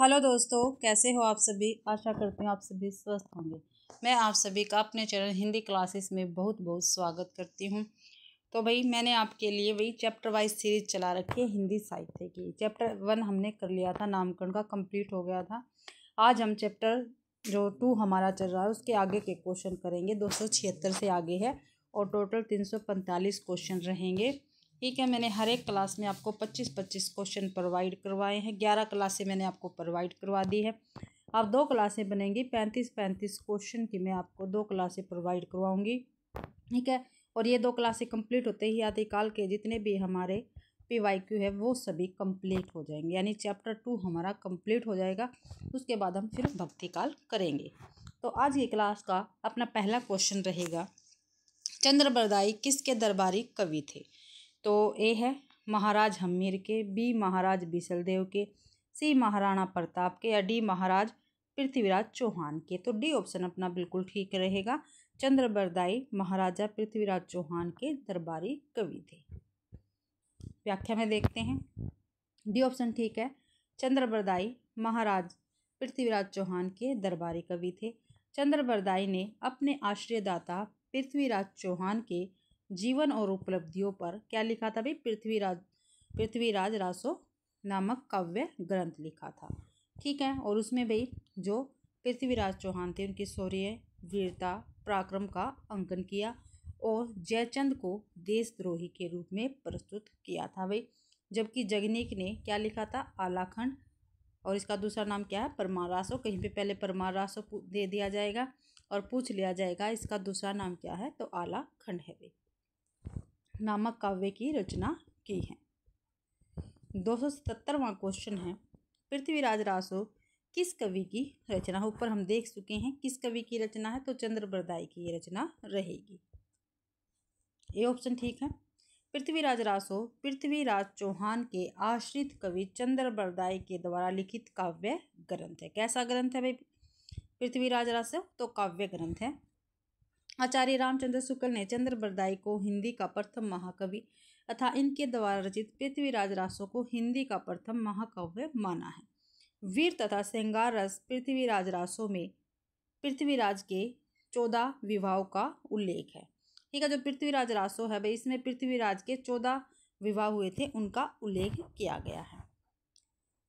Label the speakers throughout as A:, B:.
A: Hello दोस्तों, कैसे हो आप सभी। आशा करती हूँ आप सभी स्वस्थ होंगे। मैं आप सभी का अपने चैनल हिंदी क्लासेस में बहुत बहुत स्वागत करती हूँ। तो भाई मैंने आपके लिए वही चैप्टर वाइज सीरीज चला रखी है हिंदी साहित्य की। चैप्टर 1 हमने कर लिया था, नामकरण का कंप्लीट हो गया था। आज हम चैप्टर जो 2 हमारा चल रहा है उसके आगे के क्वेश्चन करेंगे। 276 से आगे है और टोटल 345 क्वेश्चन रहेंगे। ठीक है, मैंने हर एक क्लास में आपको 25-25 क्वेश्चन प्रोवाइड करवाए हैं। 11 क्लासें मैंने आपको प्रोवाइड करवा दी है। अब 2 क्लासें बनेंगी, 35-35 क्वेश्चन की मैं आपको 2 क्लासें प्रोवाइड करवाऊंगी। ठीक है, और ये 2 क्लासें कंप्लीट होते ही आदिकाल के जितने भी हमारे PYQ है वो सभी कंप्लीट हो जाएंगे, यानी चैप्टर 2 हमारा कंप्लीट हो जाएगा। उसके बाद हम फिर भक्ति काल करेंगे। तो आज की क्लास का अपना पहला क्वेश्चन रहेगा, चंद्रबरदाई किसके दरबारी कवि थे। तो ए है महाराज हम्मीर के, बी महाराज बिसलदेव के, सी महाराणा प्रताप के, या डी महाराज पृथ्वीराज चौहान के। तो डी ऑप्शन अपना बिल्कुल ठीक रहेगा। चंद्रबरदाई महाराजा पृथ्वीराज चौहान के दरबारी कवि थे। व्याख्या में देखते हैं, डी ऑप्शन ठीक है। चंद्रबरदाई महाराज पृथ्वीराज चौहान के दरबारी कवि थे। चंद्रबरदाई ने अपने आश्रयदाता पृथ्वीराज चौहान के जीवन और उपलब्धियों पर क्या लिखा था भाई, पृथ्वीराज रासो नामक काव्य ग्रंथ लिखा था। ठीक है, और उसमें भाई जो पृथ्वीराज चौहान थे उनकी शौर्य, वीरता, पराक्रम का अंकन किया और जयचंद को देशद्रोही के रूप में प्रस्तुत किया था भाई। जबकि जगनीक ने क्या लिखा था, आलाखंड, और इसका दूसरा नाम क्या है, परमार रासो। कहीं पे पहले परमार रासो दे दिया जाएगा और पूछ लिया जाएगा इसका दूसरा नाम क्या है, तो आलाखंड है भाई, नामक काव्य की रचना की है। 277वां क्वेश्चन है, पृथ्वीराज रासो किस कवि की रचना। ऊपर हम देख चुके हैं किस कवि की रचना है, तो चंद्रबरदाई की ये रचना रहेगी। ये ऑप्शन ठीक है। पृथ्वीराज रासो पृथ्वीराज चौहान के आश्रित कवि चंद्रबरदाई के द्वारा लिखित काव्य ग्रंथ है। कैसा ग्रंथ है भाई पृथ्वीराज रासो, तो काव्य ग्रंथ है। आचार्य रामचंद्र शुक्ल ने चंद्रबरदाई को हिंदी का प्रथम महाकवि तथा इनके द्वारा रचित पृथ्वीराज रासो को हिंदी का प्रथम महाकाव्य माना है। वीर तथा श्रृंगार रस पृथ्वीराज रासो में पृथ्वीराज के 14 विवाहों का उल्लेख है। ठीक है, जो पृथ्वीराज रासो है भाई, इसमें पृथ्वीराज के 14 विवाह हुए थे, उनका उल्लेख किया गया है।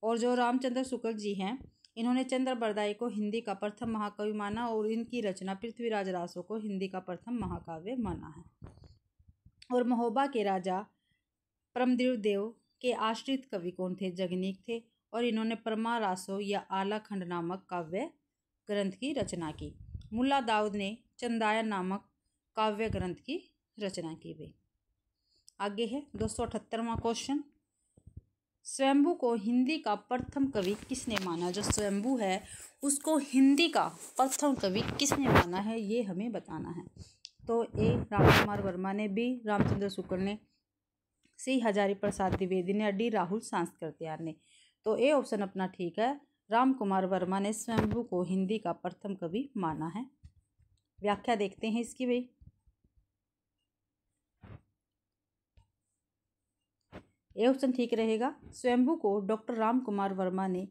A: और जो रामचंद्र शुक्ल जी हैं, इन्होंने चंद्रबरदाई को हिंदी का प्रथम महाकवि माना और इनकी रचना पृथ्वीराज रासो को हिंदी का प्रथम महाकाव्य माना है। और महोबा के राजा परमदेव देव के आश्रित कवि कौन थे, जगनीक थे, और इन्होंने परमा रासो या आलाखंड नामक काव्य ग्रंथ की रचना की। मुल्ला दाऊद ने चंदायन नामक काव्य ग्रंथ की रचना की गई। आगे है 278वां क्वेश्चन, स्वयंभू को हिंदी का प्रथम कवि किसने माना। जो स्वयंभू है उसको हिंदी का प्रथम कवि किसने माना है, ये हमें बताना है। तो ए रामकुमार वर्मा ने, बी रामचंद्र शुक्ल ने, सी हजारी प्रसाद द्विवेदी ने, डी राहुल सांस्कृत्यार ने। तो ए ऑप्शन अपना ठीक है, रामकुमार वर्मा ने स्वयंभू को हिंदी का प्रथम कवि माना है। व्याख्या देखते हैं इसकी भाई। ये ऑप्शन ठीक रहेगा। स्वयंभू को डॉक्टर रामकुमार वर्मा ने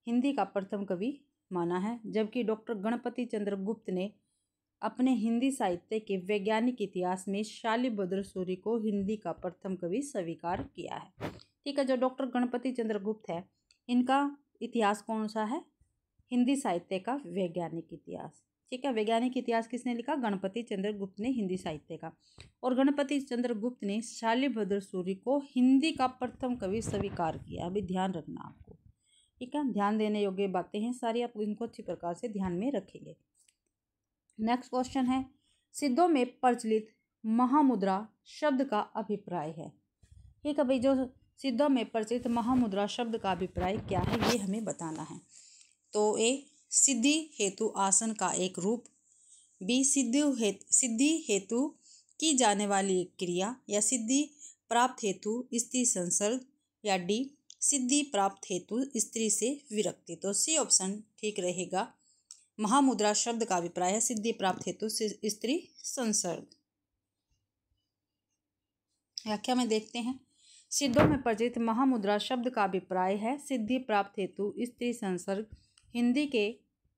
A: हिंदी का प्रथम कवि माना है, जबकि डॉक्टर गणपति चंद्र गुप्त ने अपने हिंदी साहित्य के वैज्ञानिक इतिहास में शालिभद्र सूरी को हिंदी का प्रथम कवि स्वीकार किया है। ठीक है, जो डॉक्टर गणपति चंद्र गुप्त है, इनका इतिहास कौन सा है, हिंदी साहित्य का वैज्ञानिक इतिहास। ठीक है, वैज्ञानिक इतिहास किसने लिखा, गणपति चंद्र गुप्त ने हिंदी साहित्य का। और गणपति चंद्र गुप्त ने शालिभद्र सूरी को हिंदी का प्रथम कवि स्वीकार किया। अभी ध्यान रखना आपको, ठीक है, ध्यान देने योग्य बातें हैं सारी, आप इनको अच्छी प्रकार से ध्यान में रखेंगे। नेक्स्ट क्वेश्चन है, सिद्धों में प्रचलित महामुद्रा शब्द का अभिप्राय है। ठीक है भाई, जो सिद्धों में प्रचलित महामुद्रा शब्द का अभिप्राय क्या है, ये हमें बताना है। तो ए सिद्धि हेतु आसन का एक रूप, बी सिद्धि हेतु की जाने वाली क्रिया या सिद्धि प्राप्त हेतु स्त्री संसर्ग, या डी सिद्धि प्राप्त हेतु स्त्री से विरक्ति। तो सी ऑप्शन ठीक रहेगा। महामुद्रा शब्द का अभिप्राय है सिद्धि प्राप्त हेतु स्त्री संसर्ग। व्याख्या में देखते हैं, सिद्धों में प्रचलित महामुद्रा शब्द का अभिप्राय है सिद्धि प्राप्त हेतु स्त्री संसर्ग। हिंदी के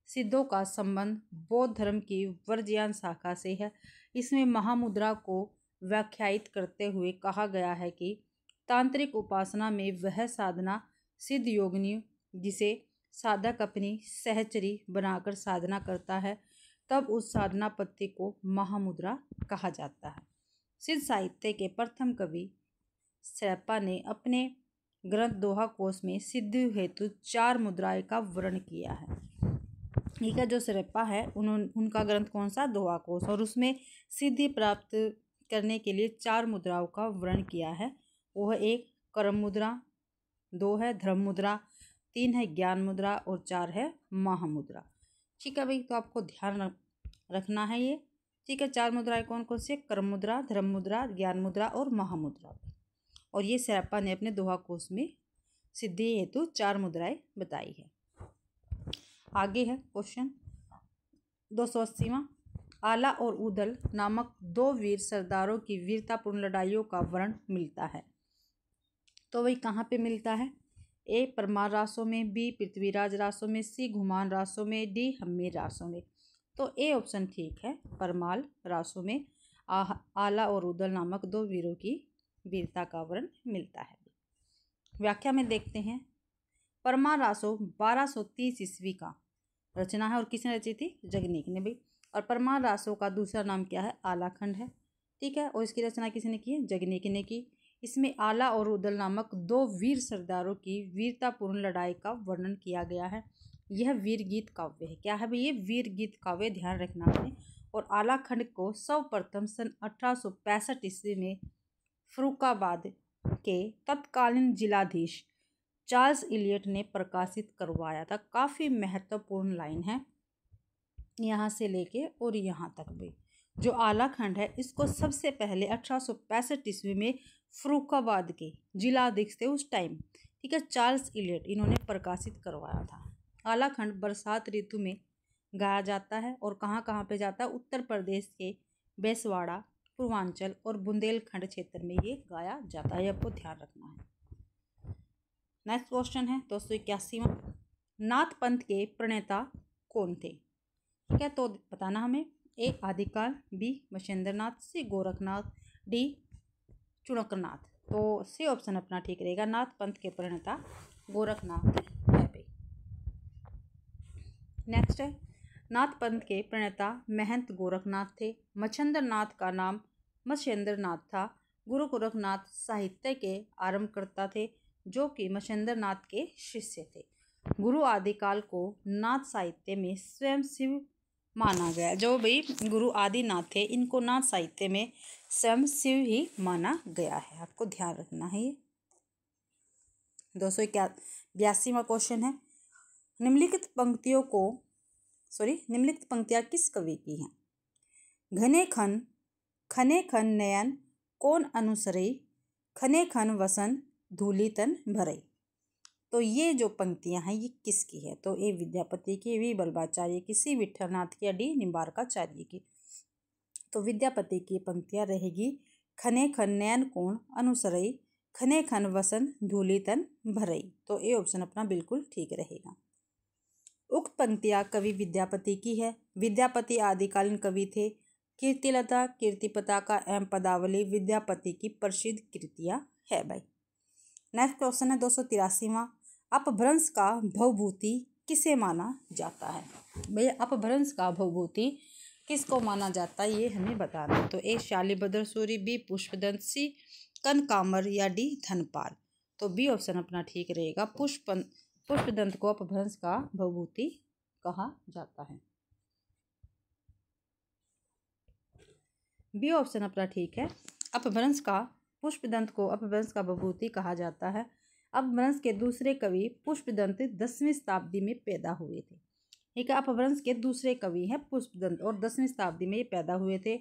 A: सिद्धों का संबंध बौद्ध धर्म की वर्ज्यान शाखा से है। इसमें महामुद्रा को व्याख्यायित करते हुए कहा गया है कि तांत्रिक उपासना में वह साधना सिद्ध योगिनी जिसे साधक अपनी सहचरी बनाकर साधना करता है, तब उस साधना पद्धति को महामुद्रा कहा जाता है। सिद्ध साहित्य के प्रथम कवि सैपा ने अपने ग्रंथ दोहा कोश में सिद्धि हेतु 4 मुद्राएं का वर्णन किया है। ठीक है, जो सरेपा है उनका ग्रंथ कौन सा, दोहा कोश, और उसमें सिद्धि प्राप्त करने के लिए 4 मुद्राओं का वर्णन किया है। वो है 1 कर्म मुद्रा, 2 है धर्म मुद्रा, 3 है ज्ञान मुद्रा और 4 है महामुद्रा। ठीक है भाई, तो आपको ध्यान रखना है ये। ठीक है, 4 मुद्राएं कौन कौन सी, कर्म मुद्रा, धर्म मुद्रा, ज्ञान मुद्रा और महामुद्रा। और ये सरेपा ने अपने दोहा कोश में सिद्धि हेतु 4 मुद्राएं बताई है। आगे है क्वेश्चन 280वां। आला और उदल नामक 2 वीर सरदारों की वीरतापूर्ण लड़ाइयों का वर्णन मिलता है। तो वही कहाँ पे मिलता है, ए परमार रासों में, बी पृथ्वीराज रासों में, सी घुमान रासों में, डी हम्मीर रासों में। तो ए ऑप्शन ठीक है, परमाल रासों में आला और उदल नामक 2 वीरों की वीरता का वर्णन मिलता है। व्याख्या में देखते हैं। परमार रासो 1230 ईस्वी का रचना है और किसने रची थी, जगनीक ने भाई। और परमार रासो का दूसरा नाम क्या है, आलाखंड है। ठीक है, और इसकी रचना किसने की है, जगनीक ने की। इसमें आला और उदल नामक 2 वीर सरदारों की वीरतापूर्ण लड़ाई का वर्णन किया गया है। यह वीर गीत काव्य है। क्या है भाई, ये वीर गीत काव्य, ध्यान रखना है। और आलाखंड को सर्वप्रथम सन 1865 ईस्वी में फर्रुखाबाद के तत्कालीन जिलाधीश चार्ल्स इलियट ने प्रकाशित करवाया था। काफ़ी महत्वपूर्ण लाइन है, यहाँ से लेके और यहाँ तक भी। जो आलाखंड है इसको सबसे पहले 1865 ईस्वी में फर्रुखाबाद के जिलाधीश थे उस टाइम, ठीक है, चार्ल्स इलियट, इन्होंने प्रकाशित करवाया था। आलाखंड बरसात ऋतु में गाया जाता है और कहाँ कहाँ पे जाता है, उत्तर प्रदेश के बेसवाड़ा, पूर्वांचल और बुंदेलखंड क्षेत्र में ये गाया जाता है, आपको ध्यान रखना है। नेक्स्ट क्वेश्चन है 281वां। नाथ पंथ के प्रणेता कौन थे, ठीक है, तो बताना हमें। ए आदिकाल, बी मच्छेंद्रनाथ, सी गोरखनाथ, डी चुड़कनाथ। तो सी ऑप्शन अपना ठीक रहेगा, नाथ पंथ के प्रणेता गोरखनाथ है भाई। नेक्स्ट है, नाथ पंथ के प्रणेता महंत गोरखनाथ थे। मच्छेंद्रनाथ का नाम मच्छेंद्रनाथ था। गुरु गोरखनाथ साहित्य के आरंभकर्ता थे जो कि मच्छेंद्रनाथ के शिष्य थे। गुरु आदिकाल को नाथ साहित्य में स्वयं शिव माना गया। जो भाई गुरु आदिनाथ थे इनको नाथ साहित्य में स्वयं शिव ही माना गया है, आपको ध्यान रखना है ये। 282वां क्वेश्चन है। निम्नलिखित पंक्तियां किस कवि की हैं? खने खन नयन कौन अनुसरई, खने खन वसन धूलि तन भरई। तो ये जो पंक्तियां हैं ये किसकी है? तो ए विद्यापति की, वी बल्लभाचार्य की, सी विठलनाथ की, डी निम्बार्काचार्य की। तो विद्यापति की पंक्तियां रहेगी, खने खन नयन कौन अनुसरई, खने खन वसन धूलि तन भरई। तो ए ऑप्शन अपना बिल्कुल ठीक रहेगा। उक्त पंक्तियां कवि विद्यापति की है। विद्यापति आदिकालीन कवि थे। कीर्तिलता, कीर्तिपताका एवं पदावली विद्यापति की प्रसिद्ध कृतियां है भाई। नेक्स्ट क्वेश्चन है 283वां। अपभ्रंश का भवभूति किसे माना जाता है? भैया अपभ्रंश का भवभूति किसको माना जाता है ये हमें बताना है। तो ए शालिभद्र सूरि, बी पुष्पदंत, सी कनकामर या डी धनपाल। तो बी ऑप्शन अपना ठीक रहेगा, पुष्पदंत को अपभ्रंश का भवभूति कहा जाता है। बी ऑप्शन अपना ठीक है, अपभ्रंश का पुष्पदंत को अपभ्रंश का भवभूति कहा जाता है। अपभ्रंश के दूसरे कवि पुष्पदंत 10वीं शताब्दी में पैदा हुए थे। ठीक है, अपभ्रंश के दूसरे कवि हैं पुष्पदंत और 10वीं शताब्दी में ये पैदा हुए थे।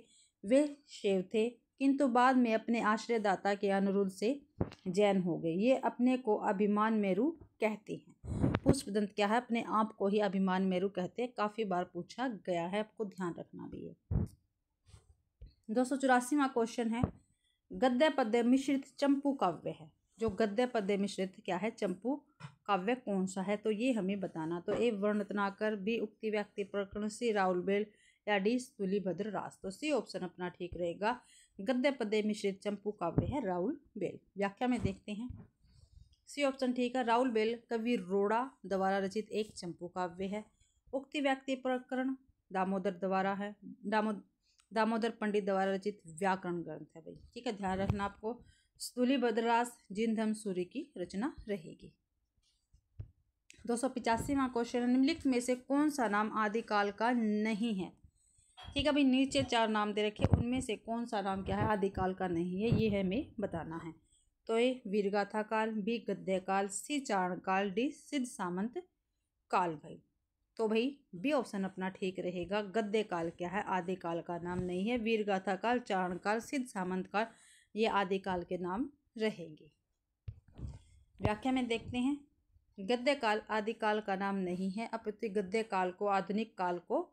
A: वे शैव थे किंतु बाद में अपने आश्रयदाता के अनुरोध से जैन हो गए। ये अपने को अभिमान मेरु कहते हैं। पुष्पदंत क्या है, अपने आप को ही अभिमान मेरु कहते हैं। काफ़ी बार पूछा गया है, आपको ध्यान रखना भी है। 284वां क्वेश्चन है। गद्य पद्य मिश्रित चंपू काव्य है। जो गद्य पद्य मिश्रित क्या है चंपू काव्य कौन सा है, तो ये हमें बताना। तो ए वर्ण रत्नाकर, बी उक्ति व्यक्ति प्रकरण, सी राहुल बेल या डी स्थूलीभद्र रास। तो सी ऑप्शन अपना ठीक रहेगा। गद्य पद्य मिश्रित चंपू काव्य है राहुल बेल। व्याख्या में देखते हैं। सी ऑप्शन ठीक है। राहुल बेल कवि रोड़ा द्वारा रचित एक चंपू काव्य है। उक्ति व्यक्ति प्रकरण दामोदर द्वारा है, दामोदर पंडित द्वारा रचित व्याकरण ग्रंथ है भाई, ठीक है, ध्यान रखना आपको। स्थूलीभद्र रास जिनधम सूर्य की रचना रहेगी। 285वां क्वेश्चन, निम्नलिखित में से कौन सा नाम आदिकाल का नहीं है। ठीक है भाई, नीचे 4 नाम दे रखे, उनमें से कौन सा नाम क्या है आदिकाल का नहीं है, ये हमें बताना है। तो ये वीरगाथा काल, बी गद्य काल, सी चारण काल, डी सिद्ध सामंत काल भाई। तो भाई बी ऑप्शन अपना ठीक रहेगा। गद्य काल क्या है आदिकाल का नाम नहीं है। वीरगाथा काल, चारण काल, सिद्ध सामंत काल ये आदिकाल के नाम रहेंगे। व्याख्या में देखते हैं। गद्य काल आदिकाल का नाम नहीं है, अपितु गद्य काल को आधुनिक काल को,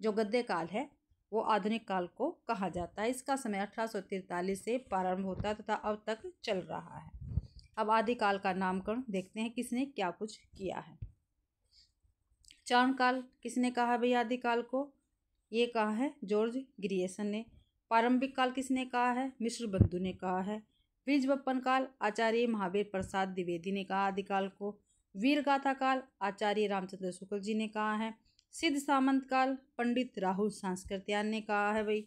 A: जो गद्य काल है वो आधुनिक काल को कहा जाता है। इसका समय 1843 से प्रारंभ होता है तथा अब तक चल रहा है। अब आदिकाल का नामकरण देखते हैं किसने क्या कुछ किया है। चारण काल किसने कहा भाई आदिकाल को, ये कहा है जॉर्ज ग्रियर्सन ने। प्रारंभिक काल किसने कहा है, मिश्र बंधु ने कहा है। बीज बप्पन काल आचार्य महावीर प्रसाद द्विवेदी ने कहा आदिकाल को। वीरगाथा काल आचार्य रामचंद्र शुक्ल जी ने कहा है। सिद्ध सामंत काल पंडित राहुल सांस्कृत्यायन ने कहा है भाई।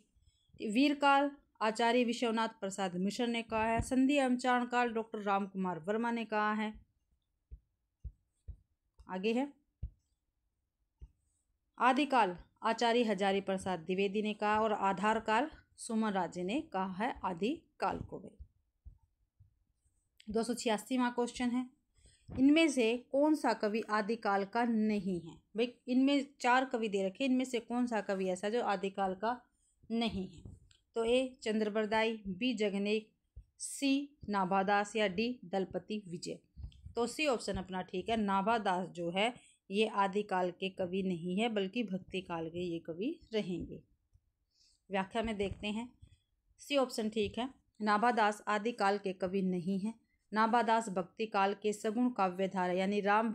A: वीर काल आचार्य विश्वनाथ प्रसाद मिश्र ने कहा है। संधि एवं चारण काल डॉक्टर राम कुमार वर्मा ने कहा है। आगे है आदिकाल आचार्य हजारी प्रसाद द्विवेदी ने कहा, और आधार काल सुमन राजे ने कहा है आदिकाल को भाई। 286वां क्वेश्चन है, इनमें से कौन सा कवि आदिकाल का नहीं है भाई। इनमें 4 कवि दे रखे, इनमें से कौन सा कवि ऐसा जो आदिकाल का नहीं है। तो ए चंद्रबरदाई, बी जगनेक, सी नाभादास या डी दलपति विजय। तो सी ऑप्शन अपना ठीक है। नाभादास जो है ये आदिकाल के कवि नहीं है बल्कि भक्ति काल के ये कवि रहेंगे। व्याख्या में देखते हैं। सी ऑप्शन ठीक है। नाभादास आदिकाल के कवि नहीं है। नाभादास भक्ति काल के सगुण काव्यधारा यानी राम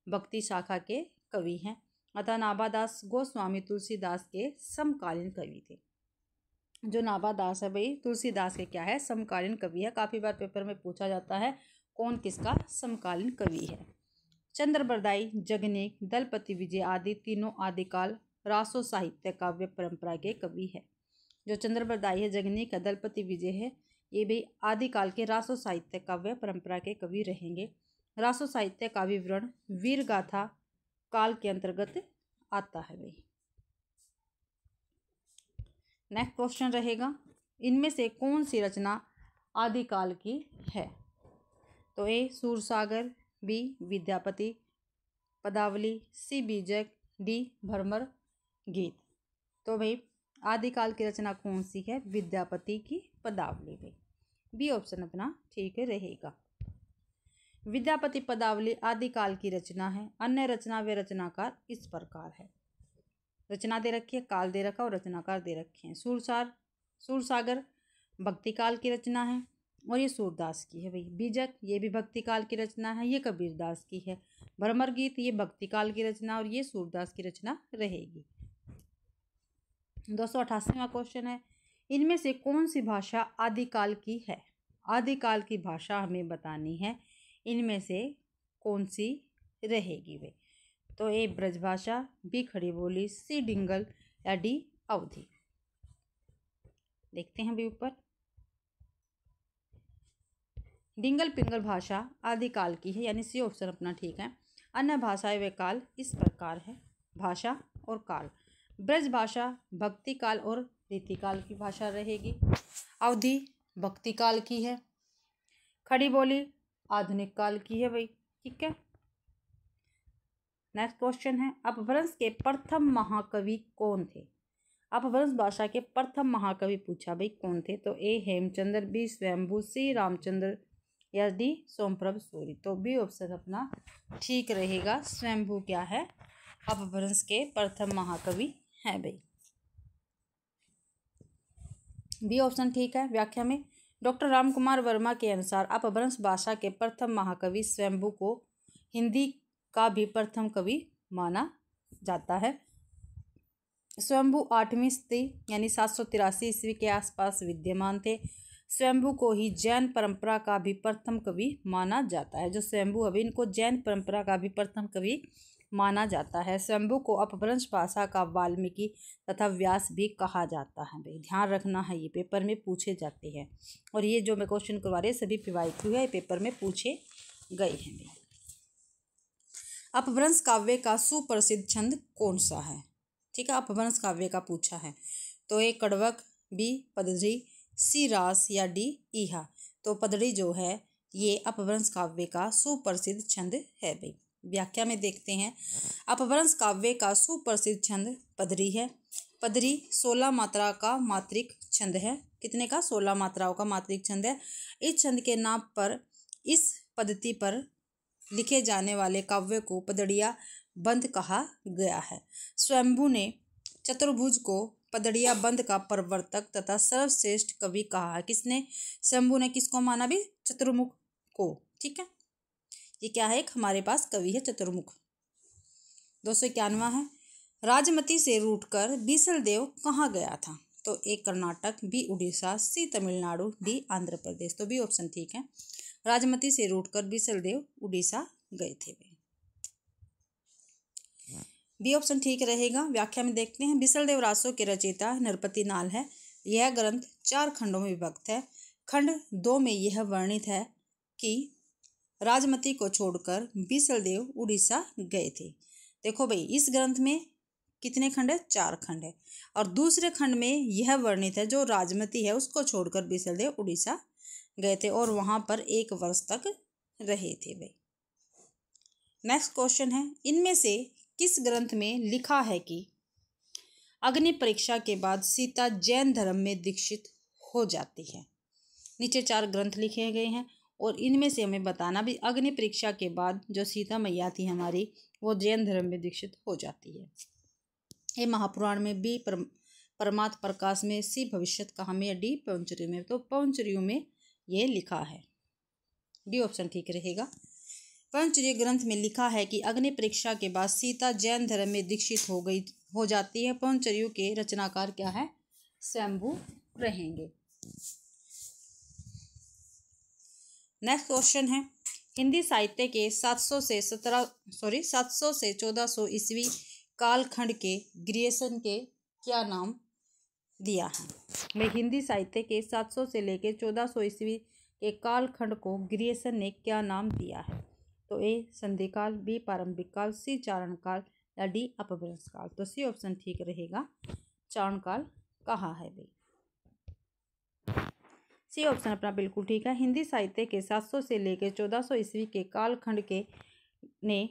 A: भक्ति शाखा के कवि हैं, अतः नाभादास गोस्वामी तुलसीदास के समकालीन कवि थे। जो नाभादास है भाई तुलसीदास के क्या है समकालीन कवि है। काफ़ी बार पेपर में पूछा जाता है कौन किसका समकालीन कवि है। चंद्रबरदाई, जगनेक, दलपति विजय आदि तीनों आदिकाल रासो साहित्य काव्य परंपरा के कवि है। जो चंद्रबरदाई है, जगनेक है, दलपति विजय है, ये भी आदिकाल के रासो साहित्य काव्य परंपरा के कवि रहेंगे। रासो साहित्य का विवरण वीरगाथा काल के अंतर्गत आता है भाई। नेक्स्ट क्वेश्चन रहेगा, इनमें से कौन सी रचना आदिकाल की है। तो ए सूरसागर, बी विद्यापति पदावली, सी बीजक, डी भ्रमर गीत। तो भाई आदिकाल की रचना कौन सी है, विद्यापति की पदावली भाई। बी ऑप्शन अपना ठीक रहेगा। विद्यापति पदावली आदिकाल की रचना है। अन्य रचना व रचनाकार इस प्रकार है। रचना दे रखी है, काल दे रखा और रचनाकार दे रखे हैं। सूरसागर भक्ति काल की रचना है और ये सूरदास की है भाई। बीजक ये भी भक्ति काल की रचना है, ये कबीरदास की है। भ्रमर गीत ये भक्ति काल की रचना और ये सूरदास की रचना रहेगी। 288वां क्वेश्चन है, इनमें से कौन सी भाषा आदिकाल की है। आदिकाल की भाषा हमें बतानी है, इनमें से कौन सी रहेगी वे। तो ए ब्रजभाषा, बी खड़ी बोली, सी डिंगल या डी अवधि। देखते हैं भी ऊपर। डिंगल पिंगल भाषा आदिकाल की है यानी सी ऑप्शन अपना ठीक है। अन्य भाषाएं वे काल इस प्रकार है। भाषा और काल, ब्रज भाषा भक्ति काल और रीतिकाल की भाषा रहेगी। अवधि भक्ति काल की है। खड़ी बोली आधुनिक काल की है भाई, ठीक है। नेक्स्ट क्वेश्चन है, अपभ्रंश के प्रथम महाकवि कौन थे। अपभ्रंश भाषा के प्रथम महाकवि पूछा भाई कौन थे। तो ए हेमचंद्र, बी स्वयंभू, सी रामचंद्र या डी सोमप्रभ सूरी। तो बी ऑप्शन अपना ठीक रहेगा। स्वयंभू क्या है अपभ्रंश के प्रथम महाकवि है भाई। बी ऑप्शन ठीक है। व्याख्या में डॉक्टर रामकुमार वर्मा के अनुसार अपभ्रंश भाषा के प्रथम महाकवि स्वयंभू को हिंदी का भी प्रथम कवि माना जाता है। स्वयंभू 8वीं सदी यानी 783 ईस्वी के आसपास विद्यमान थे। स्वयंभू को ही जैन परंपरा का भी प्रथम कवि माना जाता है। जो स्वयंभू अभी इनको जैन परंपरा का भी प्रथम कवि माना जाता है। स्वयंभू को अपभ्रंश भाषा का वाल्मीकि तथा व्यास भी कहा जाता है। भाई ध्यान रखना है, ये पेपर में पूछे जाते हैं और ये जो मैं क्वेश्चन करवा रही सभी PYQ है, पेपर में पूछे गए हैं। भाई अपभ्रंश काव्य का सुप्रसिद्ध छंद कौन सा है? ठीक है, अपभ्रंश काव्य का पूछा है तो ए कड़वक, बी पदरी, सी रास या डी ईहा। तो पदड़ी जो है ये अपभ्रंश काव्य का सुप्रसिद्ध छंद है। भाई व्याख्या में देखते हैं। अपभ्रंश काव्य का सुप्रसिद्ध छंद पदरी है। पदरी 16 मात्रा का मात्रिक छंद है। कितने का? 16 मात्राओं का मात्रिक छंद है। इस छंद के नाम पर इस पद्धति पर लिखे जाने वाले काव्य को पदड़िया बंध कहा गया है। स्वयंभू ने चतुर्भुज को पदड़िया बंध का प्रवर्तक तथा सर्वश्रेष्ठ कवि कहा है। किसने? स्वयंभू ने किसको माना भी? चतुर्मुख को। ठीक है, ये क्या है? एक हमारे पास कवि है चतुर्मुख। 291 है। राजमती से रूठकर बीसलदेव कहाँ गया था? तो ए कर्नाटक, बी उड़ीसा, सी तमिलनाडु, डी आंध्र प्रदेश। तो बी ऑप्शन ठीक है। राजमती से रूठकर बीसलदेव उड़ीसा गए थे। बी ऑप्शन ठीक रहेगा। व्याख्या में देखते हैं। बीसलदेव रासों के रचयिता नरपति नाल है। यह ग्रंथ 4 खंडों में विभक्त है। खंड 2 में यह वर्णित है कि राजमती को छोड़कर बीसलदेव उड़ीसा गए थे। देखो भाई, इस ग्रंथ में कितने खंड है? 4 खंड है। और दूसरे खंड में यह वर्णित है जो राजमती है उसको छोड़कर बीसलदेव उड़ीसा गए थे और वहां पर 1 वर्ष तक रहे थे। भाई नेक्स्ट क्वेश्चन है, इनमें से किस ग्रंथ में लिखा है कि अग्नि परीक्षा के बाद सीता जैन धर्म में दीक्षित हो जाती है? नीचे 4 ग्रंथ लिखे गए हैं और इनमें से हमें बताना भी अग्नि परीक्षा के बाद जो सीता मैया थी हमारी वो जैन धर्म में दीक्षित हो जाती है। ए महापुराण में, बी परमार्थ प्रकाश में, सी भविष्यत कहा में, डी पवनचरियों में। तो पवनचरियों में ये लिखा है। डी ऑप्शन ठीक रहेगा। पवनचर्य ग्रंथ में लिखा है कि अग्नि परीक्षा के बाद सीता जैन धर्म में दीक्षित हो जाती है। पवनचर्यों के रचनाकार क्या है? स्वयंभू रहेंगे। नेक्स्ट क्वेश्चन है, हिंदी साहित्य के 700 से 1400 ईस्वी कालखंड के ग्रियसन के क्या नाम दिया है? भाई हिंदी साहित्य के 700 से लेकर 1400 ईस्वी के कालखंड को ग्रियसन ने क्या नाम दिया है? तो ए संधिकाल, बी प्रारंभिक काल, सी चारण काल या डी अपभ्रंश काल। तो सी ऑप्शन ठीक रहेगा। चारण काल कहा है भाई। सी ऑप्शन अपना बिल्कुल ठीक है। हिंदी साहित्य के 700 से लेकर 1400 ईस्वी के कालखंड के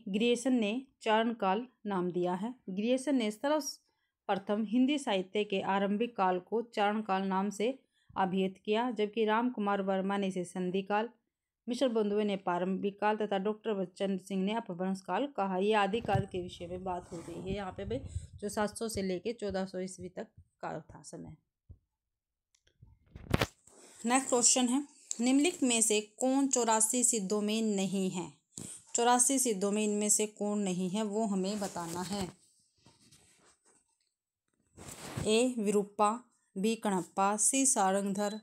A: ग्रियसन ने चारण काल नाम दिया है। ग्रियसन ने सर्वप्रथम हिंदी साहित्य के आरंभिक काल को चारण काल नाम से अभिहित किया, जबकि रामकुमार वर्मा ने इसे संधि काल, मिश्र बंधुओं ने प्रारंभिक काल तथा डॉक्टर बच्चन सिंह ने अपभ्रंश काल कहा। ये आदिकाल के विषय में बात हो गई है यहाँ पे भाई, जो 700 से लेके 1400 ईस्वी तक का था समय। नेक्स्ट क्वेश्चन है, निम्नलिखित में से कौन 84 सिद्धों में नहीं है? 84 सिद्धों में इनमें से कौन नहीं है वो हमें बताना है। ए विरूपा, बी कणप्पा, सी सारंगधर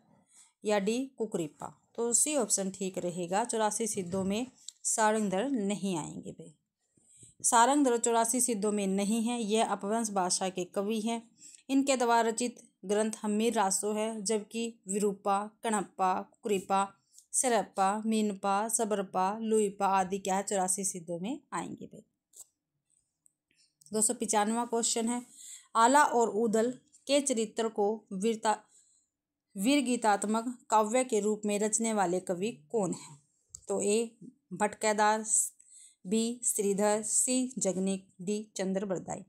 A: या डी कुकरीपा। तो सी ऑप्शन ठीक रहेगा। 84 सिद्धों में सारंगधर नहीं आएंगे भाई। सारंगधर 84 सिद्धों में नहीं है। यह अपभ्रंश भाषा के कवि हैं। इनके द्वारा रचित ग्रंथ हम्मीर रासो है, जबकि विरूपा, कणप्पा, कुकरीपा, सरप्पा, मीनपा, सबरपा, लुईपा आदि क्या है 84 सिद्धों में आएंगे भाई। 295वां क्वेश्चन है, आला और उदल के चरित्र को वीर गीतात्मक काव्य के रूप में रचने वाले कवि कौन हैं? तो ए भटकेदार, बी श्रीधर, सी जगनीक, डी चंद्रबरदाई।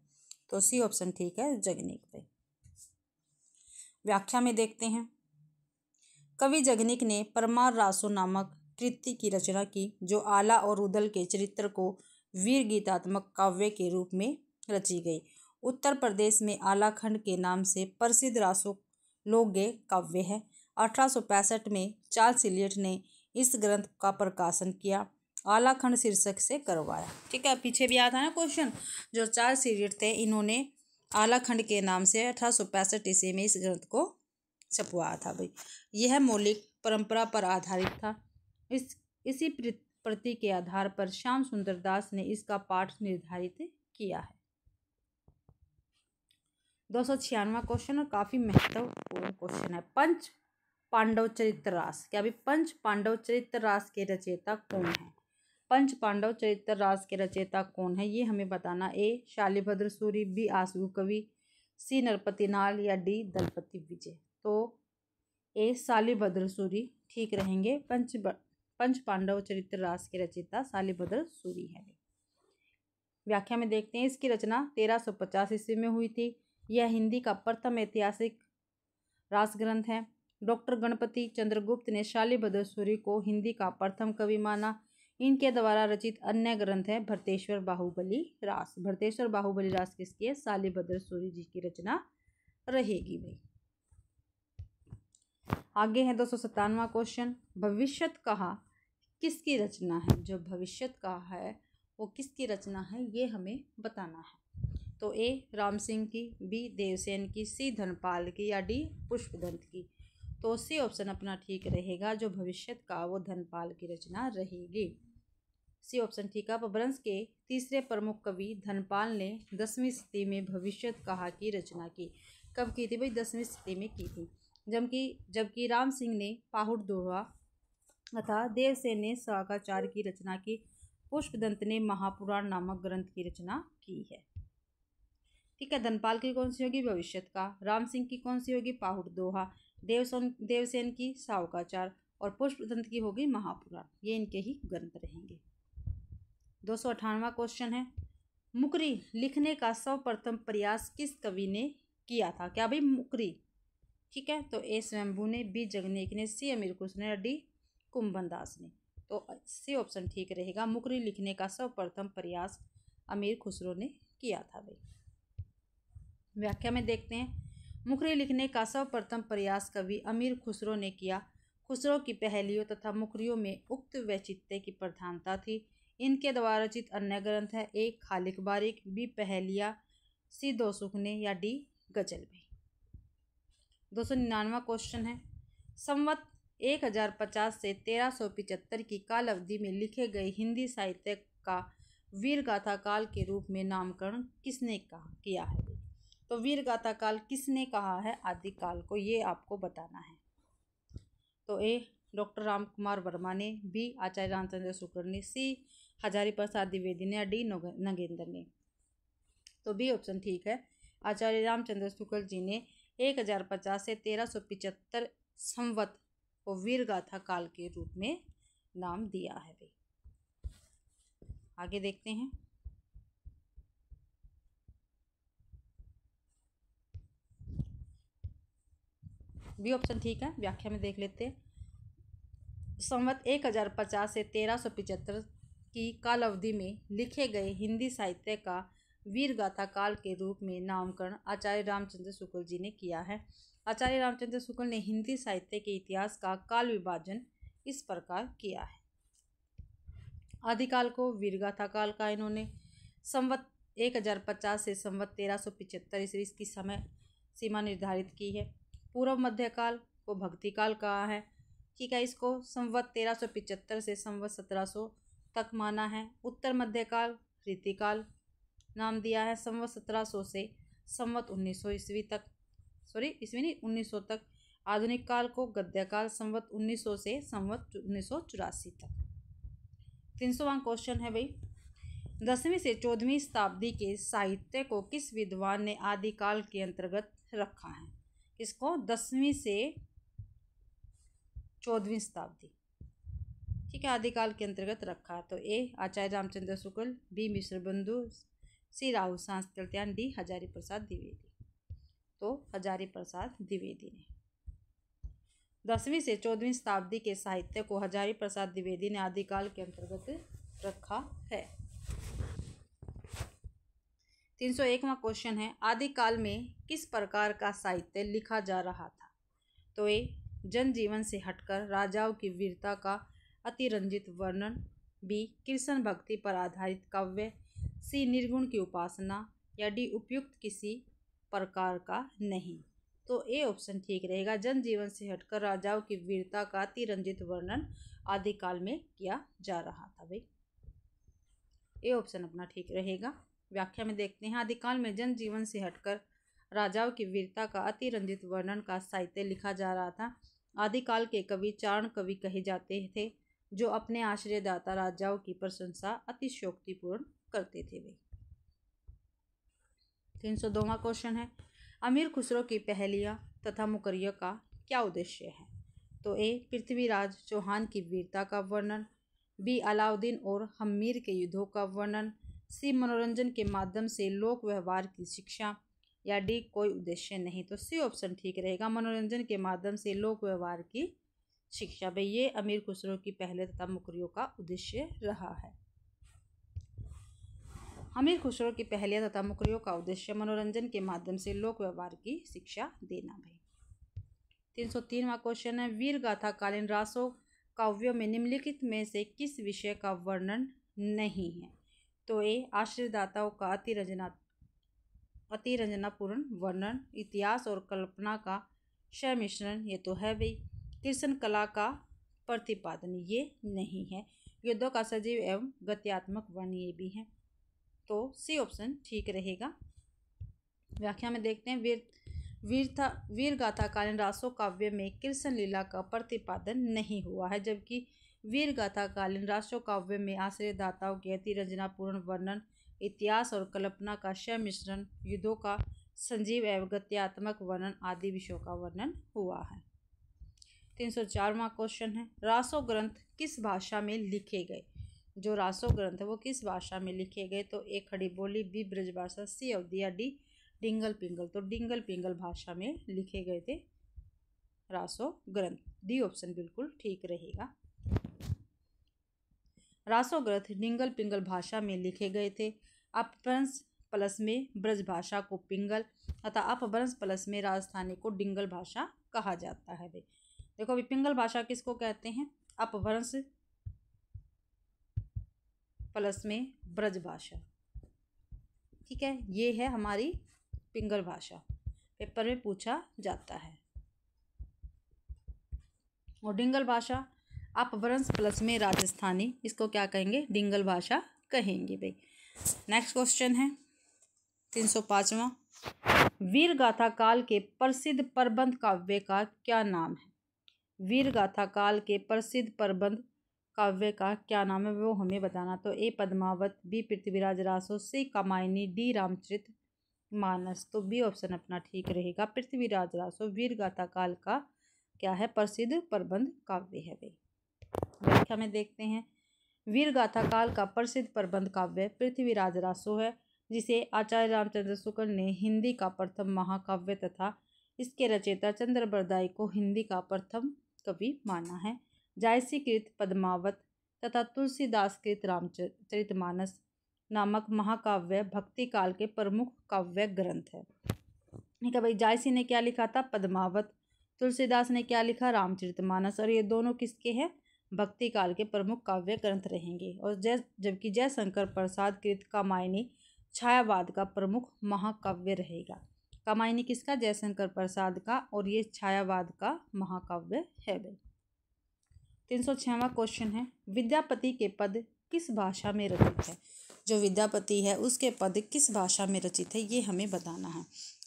A: तो सी ऑप्शन ठीक है, जगनीक भाई। व्याख्या में देखते हैं। कवि जगनीक ने परमार रासो नामक कृति की रचना की, जो आला और उदल के चरित्र को वीर गीतात्मक काव्य के रूप में रची गई। उत्तर प्रदेश में आलाखंड के नाम से प्रसिद्ध रासो लोकगेय काव्य है। 1865 में चार्ल्स इलियट ने इस ग्रंथ का प्रकाशन किया, आलाखंड शीर्षक से करवाया। ठीक है, पीछे भी आया था ना क्वेश्चन, जो चार्ल्स इलियट थे इन्होंने आलाखंड के नाम से 1865 ईस्वी में इस ग्रंथ को छपवाया था भाई। यह मौलिक परंपरा पर आधारित था। इसी प्रति के आधार पर श्याम सुंदर दास ने इसका पाठ निर्धारित किया है। 296वां क्वेश्चन और काफी महत्वपूर्ण क्वेश्चन है। पंच पांडव चरित्र रास, क्या भी पंच पांडव चरित्र रास के रचयिता कौन है? पंच पांडव चरित्र रास के रचयिता कौन है ये हमें बताना। ए शालिभद्र सूरि, बी आशु कवि, सी नरपति नाल या डी दलपति विजय। तो ए शालिभद्र सूरि ठीक रहेंगे। पंच पांडव चरित्र रास के रचयिता शालिभद्र सूरि है। व्याख्या में देखते हैं, इसकी रचना 1350 ईस्वी में हुई थी। यह हिंदी का प्रथम ऐतिहासिक रास ग्रंथ है। डॉक्टर गणपति चंद्रगुप्त ने शालिभद्र सूरि को हिंदी का प्रथम कवि माना। इनके द्वारा रचित अन्य ग्रंथ है भरतेश्वर बाहुबली रास। भरतेश्वर बाहुबली रास किसकी है? शालिभद्र सूरि जी की रचना रहेगी भाई। आगे है 297वां क्वेश्चन। भविष्यत कहा किसकी रचना है? जो भविष्यत कहा है वो किसकी रचना है ये हमें बताना है। तो ए राम सिंह की, बी देवसेन की, सी धनपाल की या डी पुष्पदंत की। तो सी ऑप्शन अपना ठीक रहेगा। जो भविष्यत का वो धनपाल की रचना रहेगी। सी ऑप्शन ठीक है। अपभ्रंश के तीसरे प्रमुख कवि धनपाल ने 10वीं सदी में भविष्यत कहा की रचना की। कब की थी भाई? 10वीं सदी में की थी। जबकि राम सिंह ने पाहुड़ दोहा तथा देवसेन ने शाकाचार की रचना की। पुष्पदंत ने महापुराण नामक ग्रंथ की रचना की है। ठीक है, धनपाल की कौन सी होगी? भविष्यत का। राम सिंह की कौन सी होगी? पाहुड़ दोहा। देवसेन की शाकाचार और पुष्पदंत की होगी महापुराण। ये इनके ही ग्रंथ रहेंगे। 298वां क्वेश्चन है। मुकरी लिखने का सर्वप्रथम प्रयास किस कवि ने किया था? क्या भाई? मुकरी। ठीक है, तो ए स्वयंभू ने, बी जगनेक ने, सी अमीर खुसरो ने, डी कुंभन दास ने। तो सी ऑप्शन ठीक रहेगा। मुकरी लिखने का सर्वप्रथम प्रयास अमीर खुसरो ने किया था भाई। व्याख्या में देखते हैं, मुकरी लिखने का सर्वप्रथम प्रयास कवि अमीर खुसरो ने किया। खुसरो की पहेलियों तथा मुकरियों में उक्त वैचित्र्य की प्रधानता थी। इनके द्वारा रचित अन्य ग्रंथ है ए खालिक बारिक, बी पहेलिया, सी दो सुखने या डी गजल भाई। 299वां क्वेश्चन है। संवत 1050 से 1375 की काल अवधि में लिखे गए हिंदी साहित्य का वीर गाथा काल के रूप में नामकरण किसने किया है? तो वीर गाथा काल किसने कहा है आदिकाल को, ये आपको बताना है। तो ए डॉक्टर राम कुमार वर्मा ने, बी आचार्य रामचंद्र शुक्ल ने, सी हजारी प्रसाद द्विवेदी ने या डी नगेंद्र ने। तो बी ऑप्शन ठीक है। आचार्य रामचंद्र शुक्ल जी ने 1050 से 1375 संवत को वीर गाथा काल के रूप में नाम दिया है भाई। आगे देखते हैं। बी ऑप्शन ठीक है। व्याख्या में देख लेते हैं। संवत 1050 से 1375 की काल अवधि में लिखे गए हिंदी साहित्य का वीर गाथा काल के रूप में नामकरण आचार्य रामचंद्र शुक्ल जी ने किया है। आचार्य रामचंद्र शुक्ल ने हिंदी साहित्य के इतिहास का काल विभाजन इस प्रकार किया है। आदिकाल को वीर गाथा काल का इन्होंने संवत 1050 से संवत 1375 ईस्वी की समय सीमा निर्धारित की है। पूर्व मध्यकाल को भक्ति काल कहा है। ठीक है, इसको संवत 1375 से संवत 1700 तक माना है। उत्तर मध्यकाल रीतिकाल नाम दिया है। संवत 1700 से संवत 1900 ईस्वी तक, ईस्वी नहीं 1900 तक। आधुनिक काल को गद्यकाल संवत 1900 से संवत 1984 तक। 300वां क्वेश्चन है भाई। 10वीं से 14वीं शताब्दी के साहित्य को किस विद्वान ने आदिकाल के अंतर्गत रखा है? किसको? 10वीं से 14वीं शताब्दी। ठीक है, आदिकाल के अंतर्गत रखा है। तो ए आचार्य रामचंद्र शुक्ल, बी मिश्र बंधु, सी राहु सांस्कृत्यायन, डी हजारी प्रसाद द्विवेदी। तो हजारी प्रसाद द्विवेदी ने 10वीं से 14वीं शताब्दी के साहित्य को हजारी प्रसाद द्विवेदी ने आदिकाल के अंतर्गत रखा है। 301वां क्वेश्चन है। आदिकाल में किस प्रकार का साहित्य लिखा जा रहा था? तो ए जनजीवन से हटकर राजाओं की वीरता का अतिरंजित वर्णन। बी कृष्ण भक्ति पर आधारित काव्य। सी निर्गुण की उपासना। या डी उपयुक्त किसी प्रकार का नहीं। तो ए ऑप्शन ठीक रहेगा, जनजीवन से हटकर राजाओं की वीरता का अतिरंजित वर्णन आदिकाल में किया जा रहा था भाई। ए ऑप्शन अपना ठीक रहेगा। व्याख्या में देखते हैं, आदिकाल में जनजीवन से हटकर राजाओं की वीरता का अतिरंजित वर्णन का साहित्य लिखा जा रहा था। आदिकाल के कवि चारण कवि कहे जाते थे, जो अपने आश्रयदाता राजाओं की प्रशंसा अतिशयोक्तिपूर्ण करते थे वे। 302वां क्वेश्चन है, अमीर खुसरो की पहेलियाँ तथा मुकरियों का क्या उद्देश्य है? तो ए पृथ्वीराज चौहान की वीरता का वर्णन। बी अलाउद्दीन और हम्मीर के युद्धों का वर्णन। सी मनोरंजन के माध्यम से लोक व्यवहार की शिक्षा। या डी कोई उद्देश्य नहीं। तो सी ऑप्शन ठीक रहेगा, मनोरंजन के माध्यम से लोक व्यवहार की शिक्षा। भाई ये अमीर खुसरो की पहले तथा मुकरियों का उद्देश्य रहा है। अमीर खुसरो की पहेलियाँ तथा मुकरियों का उद्देश्य मनोरंजन के माध्यम से लोक व्यवहार की शिक्षा देना। भाई 303वां क्वेश्चन है, वीर गाथा कालीन रासो काव्यों में निम्नलिखित में से किस विषय का वर्णन नहीं है? तो ए आश्रयदाताओं का अतिरंजनापूर्ण वर्णन। इतिहास और कल्पना का सम्मिश्रण, ये तो है भाई। कृष्ण कला का प्रतिपादन, ये नहीं है। युद्धों का सजीव एवं गत्यात्मक वर्णन, ये भी है। तो सी ऑप्शन ठीक रहेगा। व्याख्या में देखते हैं, वीर गाथा कालीन रासो काव्य में कृष्ण लीला का प्रतिपादन नहीं हुआ है, जबकि वीर गाथा कालीन रासो काव्य में आश्रयदाताओं के अतिरंजनापूर्ण वर्णन, इतिहास और कल्पना का सम्मिश्रण, युद्धों का संजीव एवं गत्यात्मक वर्णन आदि विषयों का वर्णन हुआ है। 304वां क्वेश्चन है, रासो ग्रंथ किस भाषा में लिखे गए? जो रासो ग्रंथ है वो किस भाषा में लिखे गए? तो ए खड़ी बोली, बी ब्रजभाषा, सी अवधी, या डी डिंगल पिंगल। तो डिंगल पिंगल भाषा में लिखे गए थे रासो ग्रंथ। डी ऑप्शन बिल्कुल ठीक रहेगा। रासो ग्रंथ डिंगल पिंगल भाषा में लिखे गए थे। अपभ्रंश प्लस में ब्रज भाषा को पिंगल तथा अपभ्रंश प्लस में राजस्थानी को डिंगल भाषा कहा जाता है। भाई देखो अभी पिंगल भाषा किसको कहते हैं? अपभ्रंश प्लस में ब्रज भाषा, ठीक है, ये है हमारी पिंगल भाषा, पेपर में पूछा जाता है। और डिंगल भाषा अपभ्रंश प्लस में राजस्थानी, इसको क्या कहेंगे? डिंगल भाषा कहेंगे। भाई नेक्स्ट क्वेश्चन है 305वां, वीर गाथा काल के प्रसिद्ध प्रबंध काव्य का क्या नाम है? वीर गाथा काल के प्रसिद्ध प्रबंध काव्य का क्या नाम है वो हमें बताना। तो ए पद्मावत, बी पृथ्वीराज रासो, सी कामायनी, डी रामचरित मानस। तो बी ऑप्शन अपना ठीक रहेगा, पृथ्वीराज रासो वीर गाथा काल का क्या है? प्रसिद्ध प्रबंध काव्य है। भाई व्याख्या में देखते हैं, वीर गाथा काल का प्रसिद्ध प्रबंध काव्य पृथ्वीराज रासो है, जिसे आचार्य रामचंद्र शुक्ल ने हिंदी का प्रथम महाकाव्य तथा इसके रचयिता चंद्रबरदाई को हिंदी का प्रथम कवि माना है। जायसीकृत पद्मावत तथा तुलसीदासकृत रामचरितमानस नामक महाकाव्य भक्ति काल के प्रमुख काव्य ग्रंथ है। ठीक है भाई, जायसी ने क्या लिखा था? पद्मावत। तुलसीदास ने क्या लिखा? रामचरितमानस। और ये दोनों किसके हैं? भक्ति काल के प्रमुख काव्य ग्रंथ रहेंगे। और जबकि जयशंकर प्रसाद कृत कामायनी छायावाद का प्रमुख महाकाव्य रहेगा। कामायनी किसका? जयशंकर प्रसाद का, और ये छायावाद का महाकाव्य है। भाई 306वां क्वेश्चन है, विद्यापति के पद किस भाषा में रचित है? जो विद्यापति है उसके पद किस भाषा में रचित है ये हमें बताना है।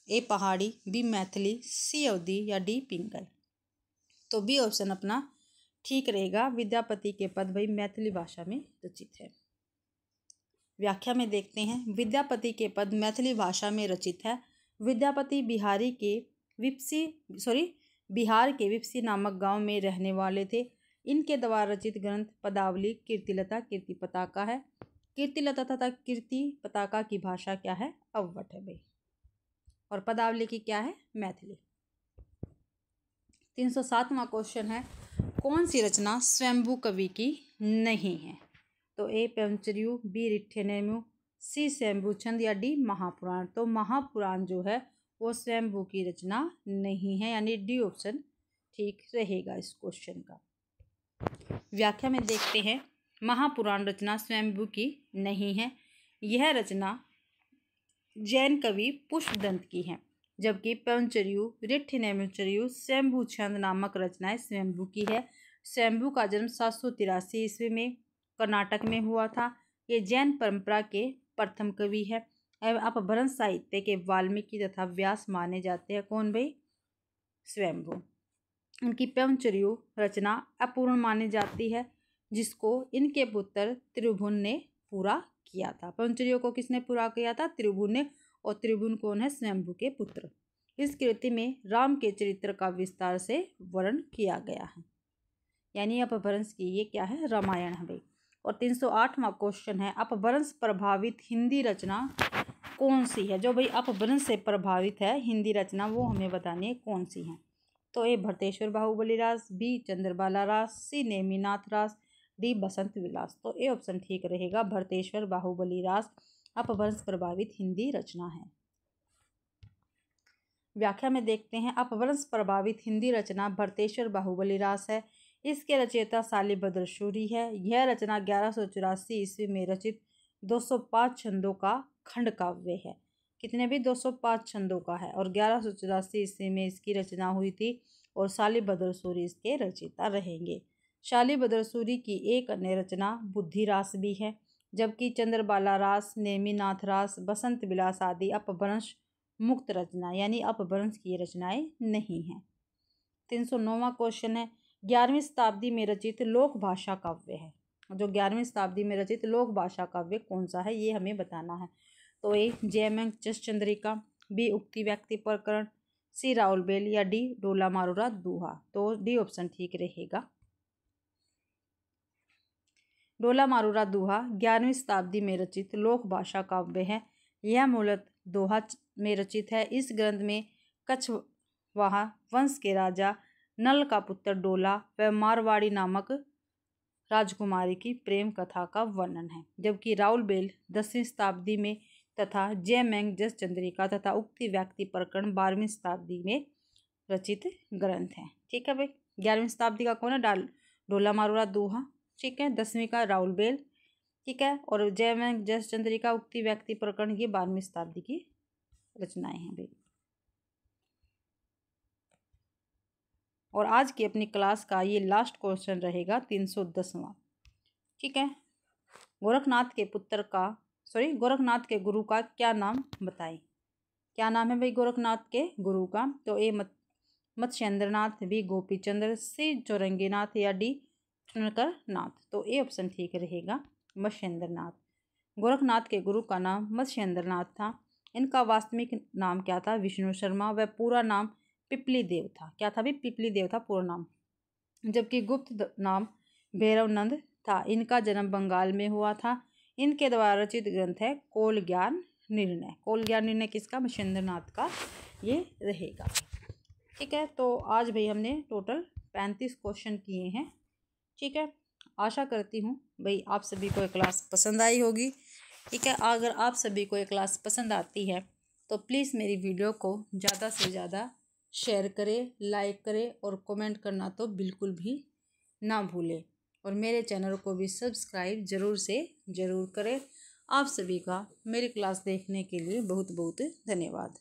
A: ए पहाड़ी, बी मैथिली, सी अवधी, या डी पिंगल। तो बी ऑप्शन अपना ठीक रहेगा, विद्यापति के पद भाई मैथिली भाषा में रचित है। व्याख्या में देखते हैं, विद्यापति के पद मैथिली भाषा में रचित है। विद्यापति बिहार के विप्सी नामक गांव में रहने वाले थे। इनके द्वारा रचित ग्रंथ पदावली, कीर्तिलता, कीर्ति पताका है। कीर्तिलता तथा कीर्ति पताका की भाषा क्या है? अववट है भाई। और पदावली की क्या है? मैथिली। 307वां क्वेश्चन है, कौन सी रचना स्वयंभू कवि की नहीं है? तो ए पंचरयु, बी रिठ्ठेनेमु, सी स्वयंभू छंद, या डी महापुराण। तो महापुराण जो है वो स्वयंभू की रचना नहीं है, यानी डी ऑप्शन ठीक रहेगा इस क्वेश्चन का। व्याख्या में देखते हैं, महापुराण रचना स्वयंभू की नहीं है। यह रचना जैन कवि पुष्पदंत की है, जबकि पंचरयु, ऋठ्ठिनेमिचरयु, स्वयंभू छंद नामक रचनाएं स्वयंभू की है। स्वयंभू का जन्म 783 ईस्वी में कर्नाटक में हुआ था। ये जैन परंपरा के प्रथम कवि है एवं अपभ्रंश साहित्य के वाल्मीकि तथा व्यास माने जाते हैं। कौन भाई? स्वयंभू। उनकी पंचरयु रचना अपूर्ण मानी जाती है, जिसको इनके पुत्र त्रिभुवन ने पूरा किया था। पंचरयु को किसने पूरा किया था? त्रिभुवन ने। और त्रिभुवन कौन है? स्वयंभू के पुत्र। इस कृति में राम के चरित्र का विस्तार से वर्णन किया गया है, यानी अपभ्रंश की ये क्या है? रामायण है भाई। और 308वां क्वेश्चन है, अपभ्रंश प्रभावित हिंदी रचना कौन सी है? जो भाई अपभ्रंश से प्रभावित है हिंदी रचना, वो हमें बतानी है कौन सी है। तो ए भरतेश्वर बाहुबली रास, बी चंद्रबाला रास, सी नेमिनाथ रास, डी बसंत विलास। तो ए ऑप्शन ठीक रहेगा, भरतेश्वर बाहुबली रास अपभ्रंश प्रभावित हिंदी रचना है। व्याख्या में देखते हैं, अपभ्रंश प्रभावित हिंदी रचना भरतेश्वर बाहुबली रास है। इसके रचयिता शालिभद्र सूरी है। यह रचना 1184 ईस्वी में रचित 205 छंदों का खंड काव्य है। कितने भी? 205 छंदों का है और 1184 ईस्वी में इसकी रचना हुई थी और शालिभद्र सूरी इसके रचयिता रहेंगे। शालिभद्र सूरी की एक अन्य रचना बुद्धि रास भी है, जबकि चंद्रबाला रास, नेमिनाथ रास, बसंत विलास आदि अपभ्रंश मुक्त रचना यानी अपभ्रंश की रचनाएं नहीं हैं। 309वां क्वेश्चन है, 11वीं शताब्दी में रचित लोक भाषा काव्य है। जो 11वीं शताब्दी में रचित लोक भाषा काव्य कौन सा है, ये हमें बताना है। तो ए जयमंग जस चंद्रिका, बी उक्ति व्यक्ति प्रकरण, सी राउल बेल या डी डोला मारूरा दोहा। तो डी ऑप्शन ठीक रहेगा। डोला मारूरा दोहा 11वीं शताब्दी में रचित लोक भाषा काव्य है। यह मूलतः दोहा में रचित है। इस ग्रंथ में कछवाहा वंश के राजा नल का पुत्र डोला व मारवाड़ी नामक राजकुमारी की प्रेम कथा का वर्णन है, जबकि राउल बेल 10वीं शताब्दी में तथा जयमंग जस चंद्रिका तथा उक्ति व्यक्ति प्रकरण 12वीं शताब्दी में रचित ग्रंथ हैं। ठीक है भाई, 11वीं शताब्दी का कौन है? डोला मारूरा दोहा। ठीक है, 10वीं का राउल बेल। ठीक है, और जयमंग जस चंद्रिका उक्ति व्यक्ति प्रकरण ये 12वीं शताब्दी की रचनाएं हैं भाई। और आज की अपनी क्लास का ये लास्ट क्वेश्चन रहेगा 310वां। ठीक है, गोरखनाथ के गुरु का क्या नाम बताएं? क्या नाम है भाई गोरखनाथ के गुरु का? तो ए मत्स्येंद्रनाथ, बी गोपीचंद्र, सी चौरंगीनाथ या डी ठनकर नाथ। तो ए ऑप्शन ठीक रहेगा, मत्स्येंद्रनाथ। गोरखनाथ के गुरु का नाम मत्स्येंद्रनाथ था। इनका वास्तविक नाम क्या था? विष्णु शर्मा। व पूरा नाम पिपली देव था। क्या था भी? पिपली देव था पूरा नाम। जबकि गुप्त नाम भैरवनंद था। इनका जन्म बंगाल में हुआ था। इनके द्वारा रचित ग्रंथ है कोल ज्ञान निर्णय। कोल ज्ञान निर्णय किसका? मत्स्येंद्रनाथ का ये रहेगा। ठीक है, तो आज भाई हमने टोटल 35 क्वेश्चन किए हैं। ठीक है, आशा करती हूँ भाई आप सभी को ये क्लास पसंद आई होगी। ठीक है, अगर आप सभी को ये क्लास पसंद आती है तो प्लीज़ मेरी वीडियो को ज़्यादा से ज़्यादा शेयर करें, लाइक करें और कमेंट करना तो बिल्कुल भी ना भूलें। और मेरे चैनल को भी सब्सक्राइब ज़रूर से ज़रूर करें। आप सभी का मेरी क्लास देखने के लिए बहुत बहुत धन्यवाद।